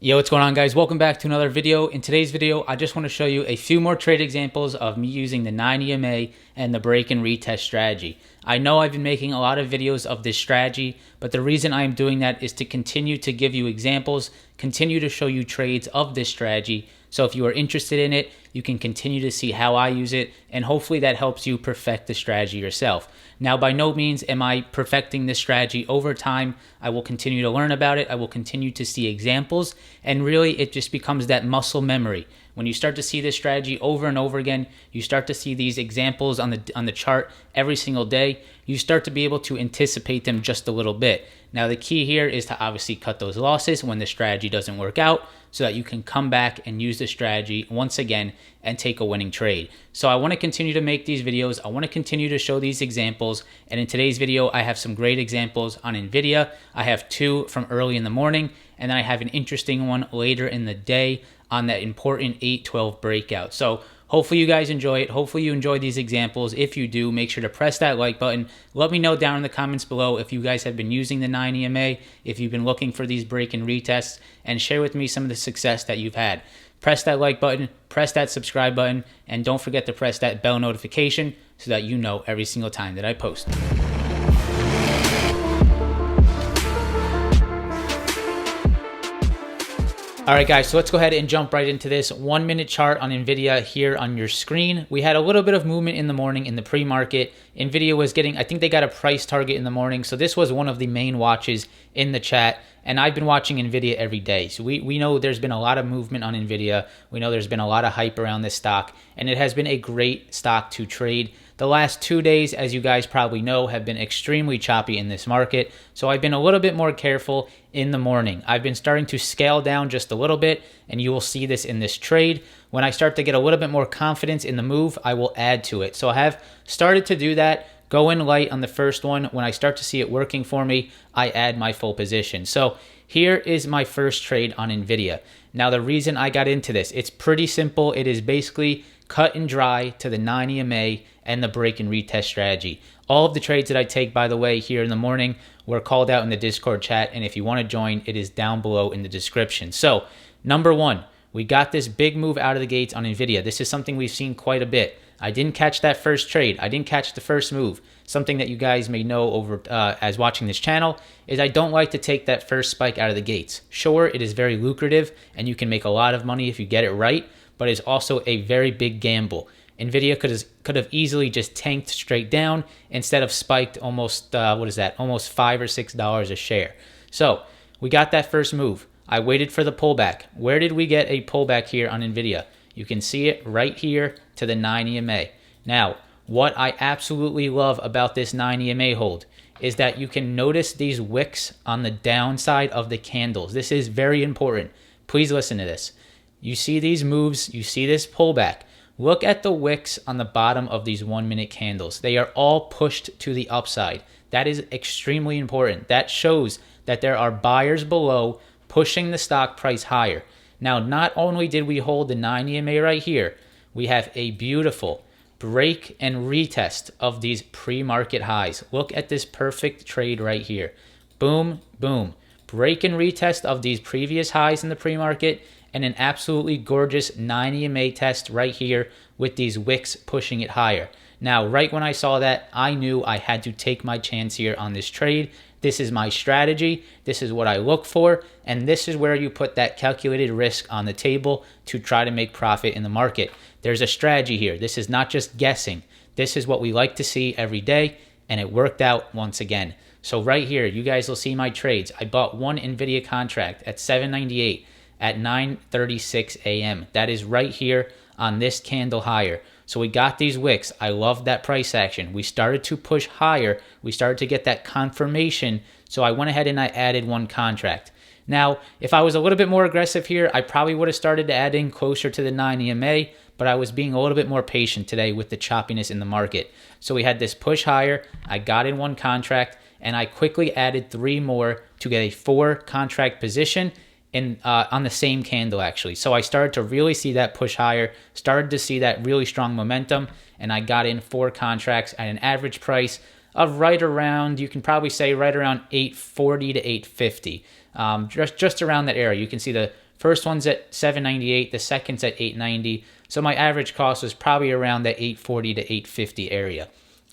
Yo, what's going on, guys? Welcome back to another video. In today's video, I just want to show you a few more trade examples of me using the 9 EMA and the break and retest strategy. I know I've been making a lot of videos of this strategy, but the reason I'm doing that is to continue to give you examples, continue to show you trades of this strategy. So if you are interested in it, you can continue to see how I use it, and hopefully that helps you perfect the strategy yourself. Now, by no means am I perfecting this strategy over time. I will continue to learn about it. I will continue to see examples, and really it just becomes that muscle memory. When you start to see this strategy over and over again, you start to see these examples on the chart every single day, you start to be able to anticipate them just a little bit. Now, the key here is to obviously cut those losses when the strategy doesn't work out so that you can come back and use the strategy once again and take a winning trade. So I want to continue to make these videos. I want to continue to show these examples. And in today's video, I have some great examples on NVDA. I have two from early in the morning, and then I have an interesting one later in the day on that important 8-12 breakout. So hopefully you guys enjoy it. Hopefully you enjoy these examples. If you do, make sure to press that like button. Let me know down in the comments below if you guys have been using the 9 EMA, if you've been looking for these break and retests, and share with me some of the success that you've had. Press that like button, press that subscribe button, and don't forget to press that bell notification so that you know every single time that I post. All right, guys, so let's go ahead and jump right into this 1 minute chart on NVIDIA here on your screen. We had a little bit of movement in the morning in the pre-market. NVIDIA was getting, I think they got a price target in the morning. So this was one of the main watches in the chat. And I've been watching NVIDIA every day. So we know there's been a lot of movement on NVIDIA. We know there's been a lot of hype around this stock. And it has been a great stock to trade. The last 2 days, as you guys probably know, have been extremely choppy in this market. So I've been a little bit more careful in the morning. I've been starting to scale down just a little bit, and you will see this in this trade. When I start to get a little bit more confidence in the move, I will add to it. So I have started to do that. Go in light on the first one. When I start to see it working for me, I add my full position. So here is my first trade on NVIDIA. Now, the reason I got into this, it's pretty simple. It is basically cut and dry to the 9 EMA and the break and retest strategy. All of the trades that I take, by the way, here in the morning were called out in the Discord chat. And if you want to join, it is down below in the description. So number one, we got this big move out of the gates on NVIDIA. This is something we've seen quite a bit. I didn't catch that first trade. I didn't catch the first move. Something that you guys may know over as watching this channel is I don't like to take that first spike out of the gates. Sure, it is very lucrative and you can make a lot of money if you get it right, but it's also a very big gamble. NVIDIA could have easily just tanked straight down instead of spiked almost, almost $5 or $6 a share. So we got that first move. I waited for the pullback. Where did we get a pullback here on NVIDIA? You can see it right here to the 9 EMA. Now, what I absolutely love about this 9 EMA hold is that you can notice these wicks on the downside of the candles. This is very important. Please listen to this. You see these moves, you see this pullback. Look at the wicks on the bottom of these 1 minute candles. They are all pushed to the upside. That is extremely important. That shows that there are buyers below pushing the stock price higher. Now, not only did we hold the 9 EMA right here, we have a beautiful break and retest of these pre-market highs. Look at this perfect trade right here. Boom, boom. Break and retest of these previous highs in the pre-market, and an absolutely gorgeous 9 EMA test right here with these wicks pushing it higher. Now, right when I saw that, I knew I had to take my chance here on this trade. This is my strategy. This is what I look for. And this is where you put that calculated risk on the table to try to make profit in the market. There's a strategy here. This is not just guessing. This is what we like to see every day. And it worked out once again. So right here, you guys will see my trades. I bought one NVIDIA contract at $7.98 at 9:36 a.m. That is right here on this candle higher. So we got these wicks. I love that price action. We started to push higher. We started to get that confirmation. So I went ahead and I added one contract. Now, if I was a little bit more aggressive here, I probably would have started to add in closer to the 9 EMA, but I was being a little bit more patient today with the choppiness in the market. So we had this push higher. I got in one contract, and I quickly added 3 more to get a 4 contract position on the same candle, actually. So I started to really see that push higher, started to see that really strong momentum, and I got in 4 contracts at an average price of right around, you can probably say right around $840 to $850. Just around that area. You can see the First one's at 798, the second's at 890. So my average cost was probably around the 840 to 850 area.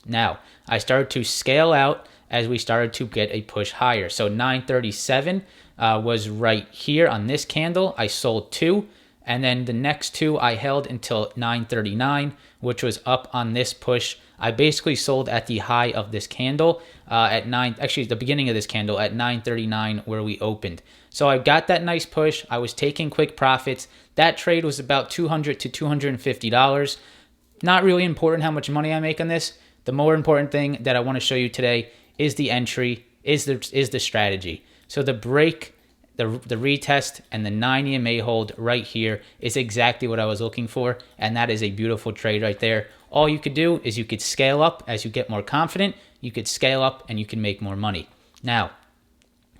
Now, I started to scale out as we started to get a push higher. So 937 was right here on this candle. I sold 2. And then the next 2 I held until 939, which was up on this push. I basically sold at the high of this candle actually the beginning of this candle at 939 where we opened. So I got that nice push. I was taking quick profits. That trade was about $200 to $250. Not really important how much money I make on this. The more important thing that I want to show you today is the entry, is the strategy. So the break, the retest, and the 9 EMA hold right here is exactly what I was looking for, and that is a beautiful trade right there. All you could do is you could scale up as you get more confident. You could scale up and you can make more money. Now,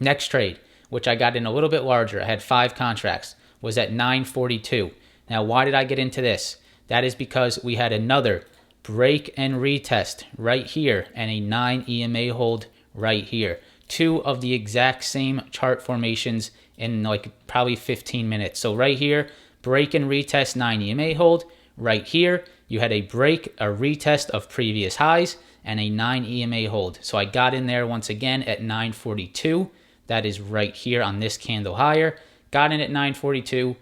next trade, which I got in a little bit larger, I had 5 contracts, was at 942. Now, why did I get into this? That is because we had another break and retest right here and a 9 EMA hold right here. 2 of the exact same chart formations in like probably 15 minutes. So right here, break and retest, 9 EMA hold. Right here, you had a break, a retest of previous highs, and a 9 EMA hold. So I got in there once again at 942. That is right here on this candle higher. Got in at 942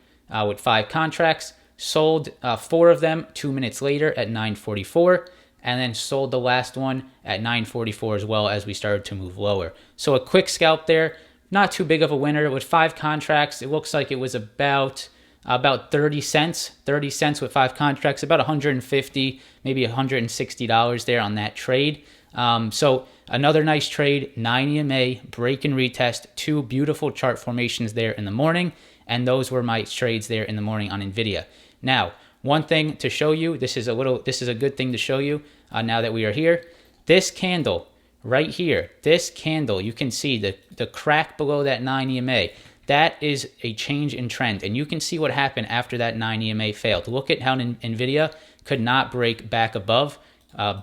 with 5 contracts. Sold 4 of them 2 minutes later at 944. And then sold the last one at 944 as well as we started to move lower. So a quick scalp there. Not too big of a winner. With 5 contracts, it looks like it was about 30 cents. 30 cents with 5 contracts, about 150, maybe $160 there on that trade. So another nice trade, 9 EMA, break and retest, 2 beautiful chart formations there in the morning. And those were my trades there in the morning on NVIDIA. Now, one thing to show you, this is a good thing to show you now that we are here. This candle right here, this candle, you can see the crack below that 9 EMA. That is a change in trend, and you can see what happened after that 9 EMA failed. Look at how NVIDIA could not break back above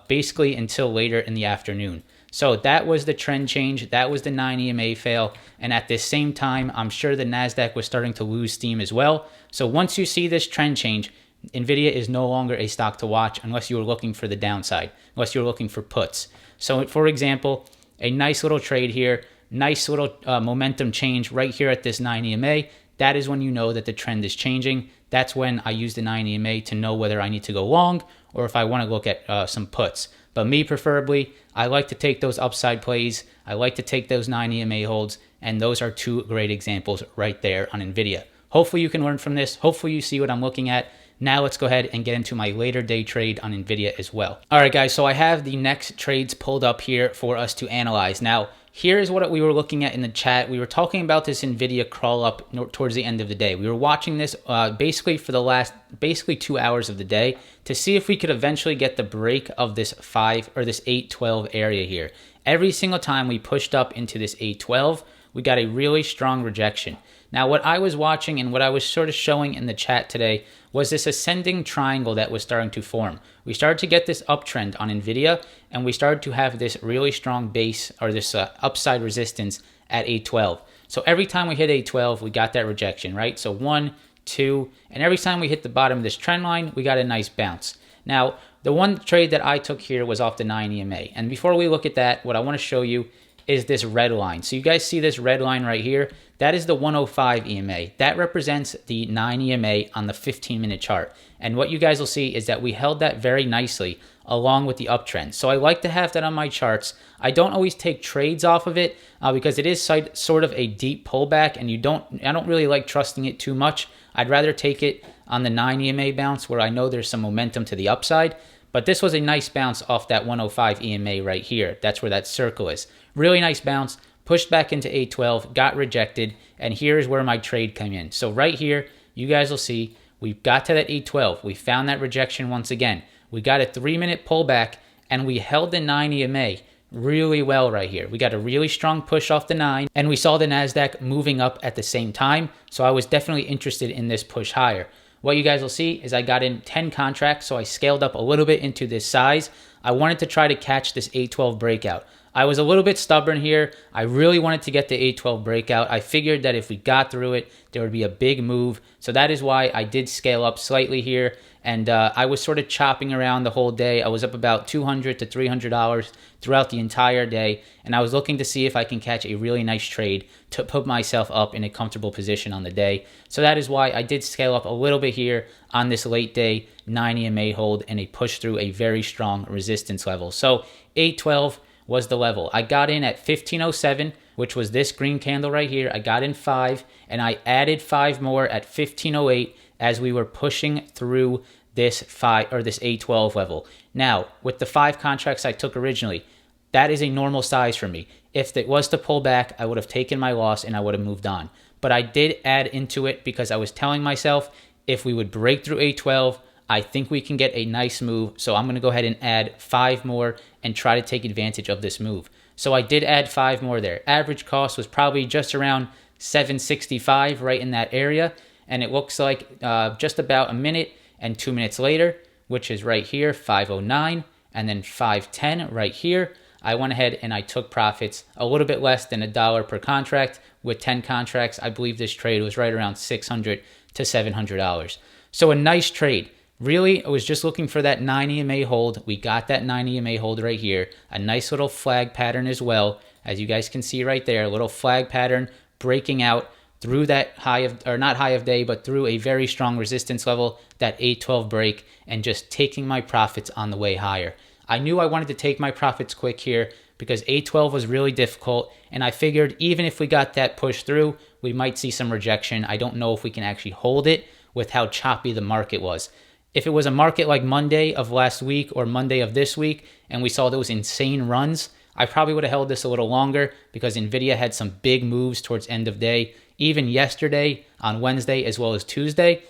basically until later in the afternoon. So that was the trend change. That was the 9 EMA fail. And at this same time, I'm sure the NASDAQ was starting to lose steam as well. So once you see this trend change, NVIDIA is no longer a stock to watch unless you were looking for the downside, unless you were looking for puts. So for example, a nice little trade here, nice little momentum change right here at this 9 EMA. That is when you know that the trend is changing. That's when I use the 9 EMA to know whether I need to go long or if I want to look at some puts. But me preferably, I like to take those upside plays. I like to take those 9 EMA holds, and those are 2 great examples right there on NVIDIA. Hopefully you can learn from this. Hopefully you see what I'm looking at. Now let's go ahead and get into my later day trade on NVIDIA as well. All right, guys, so I have the next trades pulled up here for us to analyze. Now, here is what we were looking at in the chat. We were talking about this NVIDIA crawl up towards the end of the day. We were watching this basically for the last 2 hours of the day to see if we could eventually get the break of this 812 area here. Every single time we pushed up into this 812, we got a really strong rejection. Now, what I was watching and what I was sort of showing in the chat today was this ascending triangle that was starting to form. We started to get this uptrend on NVIDIA, and we started to have this really strong base or this upside resistance at 812. So every time we hit 812, we got that rejection, right? So 1, 2, and every time we hit the bottom of this trend line, we got a nice bounce. Now, the one trade that I took here was off the 9 EMA. And before we look at that, what I want to show you is this red line. So you guys see this red line right here? That is the 105 EMA. That represents the 9 EMA on the 15-minute chart. And what you guys will see is that we held that very nicely along with the uptrend. So I like to have that on my charts. I don't always take trades off of it because it is sort of a deep pullback, and I don't really like trusting it too much. I'd rather take it on the 9 EMA bounce where I know there's some momentum to the upside. But this was a nice bounce off that 105 EMA right here. That's where that circle is. Really nice bounce, pushed back into 812, got rejected, and here's where my trade came in. So right here, you guys will see, we got to that 812. We found that rejection once again. We got a 3-minute pullback, and we held the 9 EMA really well right here. We got a really strong push off the 9, and we saw the NASDAQ moving up at the same time, so I was definitely interested in this push higher. What you guys will see is I got in 10 contracts, so I scaled up a little bit into this size. I wanted to try to catch this 812 breakout. I was a little bit stubborn here. I really wanted to get the 812 breakout. I figured that if we got through it, there would be a big move. So that is why I did scale up slightly here. And I was sort of chopping around the whole day. I was up about $200 to $300 throughout the entire day. And I was looking to see if I can catch a really nice trade to put myself up in a comfortable position on the day. So that is why I did scale up a little bit here on this late day 9 EMA hold and a push through a very strong resistance level. So 812 was the level. I got in at 1507, which was this green candle right here. I got in 5 and I added 5 more at 1508 as we were pushing through this 812 level. Now, with the 5 contracts I took originally, that is a normal size for me. If it was to pull back, I would have taken my loss and I would have moved on. But I did add into it because I was telling myself if we would break through 812, I think we can get a nice move. So I'm going to go ahead and add 5 more and try to take advantage of this move. So I did add 5 more there. Average cost was probably just around $7.65, right in that area. And it looks like just about a minute and 2 minutes later, which is right here, 509, and then 510 right here, I went ahead and I took profits a little bit less than $1 per contract. With 10 contracts, I believe this trade was right around $600 to $700. So a nice trade. Really, I was just looking for that 9 EMA hold. We got that 9 EMA hold right here. A nice little flag pattern as well. As you guys can see right there, a little flag pattern breaking out through that high of, or not high of day, but through a very strong resistance level, that 812 break, and just taking my profits on the way higher. I knew I wanted to take my profits quick here because 812 was really difficult, and I figured even if we got that push through, we might see some rejection. I don't know if we can actually hold it with how choppy the market was. If it was a market like Monday of last week or Monday of this week, and we saw those insane runs, I probably would have held this a little longer because NVIDIA had some big moves towards end of day, even yesterday on Wednesday as well as Tuesday.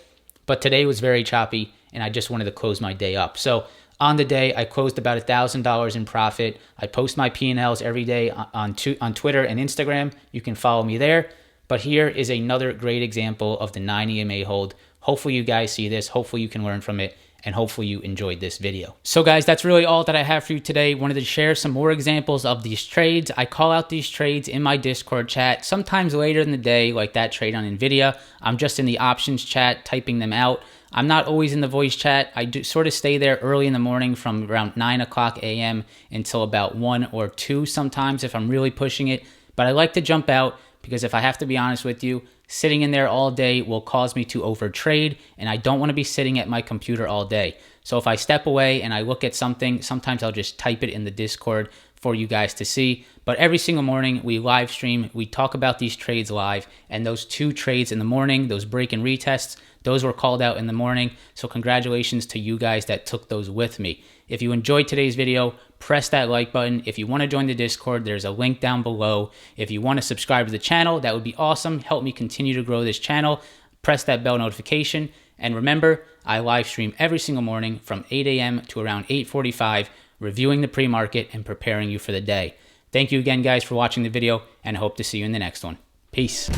But today was very choppy, and I just wanted to close my day up. So on the day, I closed about $1,000 in profit. I post my P&Ls every day on Twitter and Instagram. You can follow me there. But here is another great example of the 9 EMA hold. Hopefully you guys see this. Hopefully you can learn from it. And hopefully you enjoyed this video. So guys, that's really all that I have for you today. Wanted to share some more examples of these trades. I call out these trades in my Discord chat, sometimes later in the day, like that trade on NVIDIA. I'm just in the options chat, typing them out. I'm not always in the voice chat. I do sort of stay there early in the morning from around 9 o'clock a.m. until about 1 or 2 sometimes if I'm really pushing it. But I like to jump out because if I have to be honest with you, sitting in there all day will cause me to overtrade, and I don't want to be sitting at my computer all day. So if I step away and I look at something, sometimes I'll just type it in the Discord for you guys to see. But every single morning we live stream, we talk about these trades live, and those 2 trades in the morning, those break and retests, those were called out in the morning. So congratulations to you guys that took those with me. If you enjoyed today's video, press that like button. If you want to join the Discord, there's a link down below. If you want to subscribe to the channel, that would be awesome. Help me continue to grow this channel. Press that bell notification. And remember, I live stream every single morning from 8 a.m. to around 8:45, reviewing the pre-market and preparing you for the day. Thank you again, guys, for watching the video, and I hope to see you in the next one. Peace.